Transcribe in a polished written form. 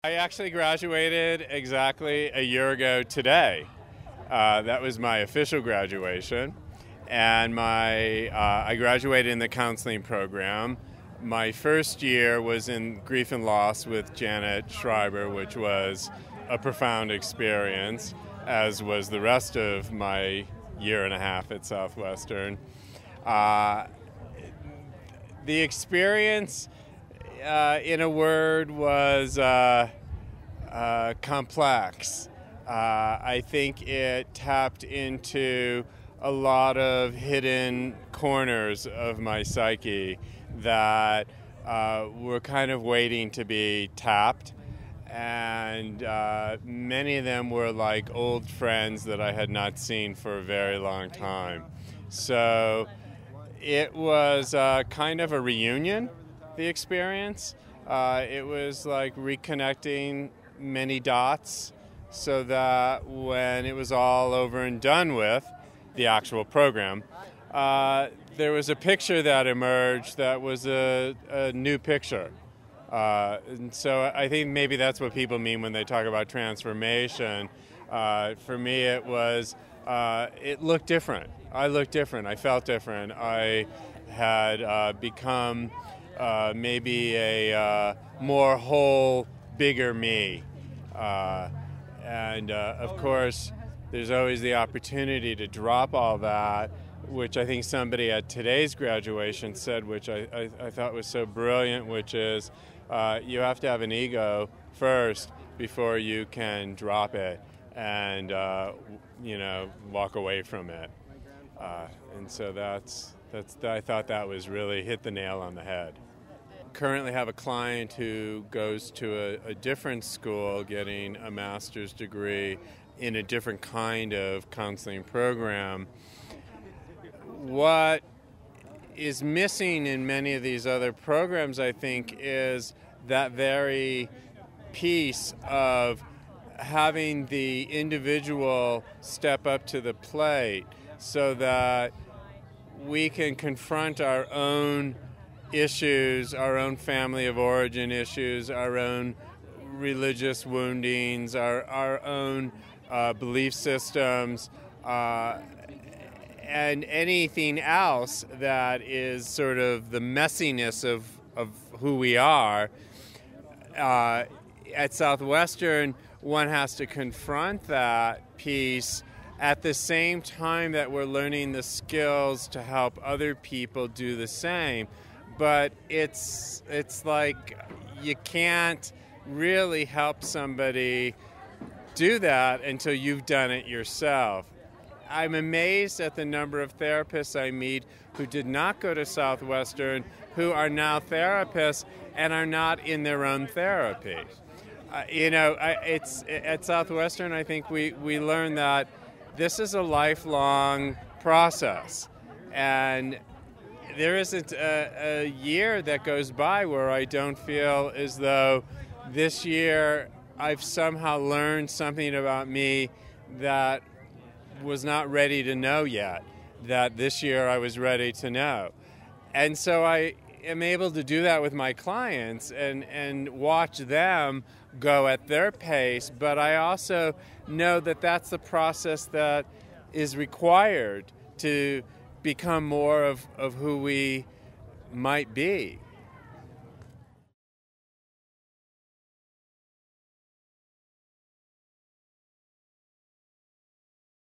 I actually graduated exactly a year ago today. That was my official graduation, and I graduated in the counseling program. My first year was in grief and loss with Janet Schreiber, which was a profound experience, as was the rest of my year and a half at Southwestern. The experience, in a word, was complex. I think it tapped into a lot of hidden corners of my psyche that were kind of waiting to be tapped. And many of them were like old friends that I had not seen for a very long time. So it was kind of a reunion, the experience. It was like reconnecting many dots so that when it was all over and done with, the actual program, there was a picture that emerged that was a new picture. And so I think maybe that's what people mean when they talk about transformation. For me, it was, it looked different. I looked different. I felt different. I had become maybe a more whole, bigger me. And of course, there's always the opportunity to drop all that, which I think somebody at today's graduation said, which I thought was so brilliant, which is you have to have an ego first before you can drop it and walk away from it. And so I thought that was really hit the nail on the head. Currently have a client who goes to a different school getting a master's degree in a different kind of counseling program. What is missing in many of these other programs, I think, is that very piece of having the individual step up to the plate so that we can confront our own issues, our own family of origin issues, our own religious woundings, our own belief systems, and anything else that is sort of the messiness of who we are. At Southwestern, one has to confront that piece at the same time that we're learning the skills to help other people do the same. But it's like you can't really help somebody do that until you've done it yourself. I'm amazed at the number of therapists I meet who did not go to Southwestern, who are now therapists and are not in their own therapy. It's at Southwestern, I think we learn that this is a lifelong process. And there isn't a year that goes by where I don't feel as though this year I've somehow learned something about me that was not ready to know yet, that this year I was ready to know. And so I am able to do that with my clients and watch them go at their pace, but I also know that that's the process that is required to become more of who we might be.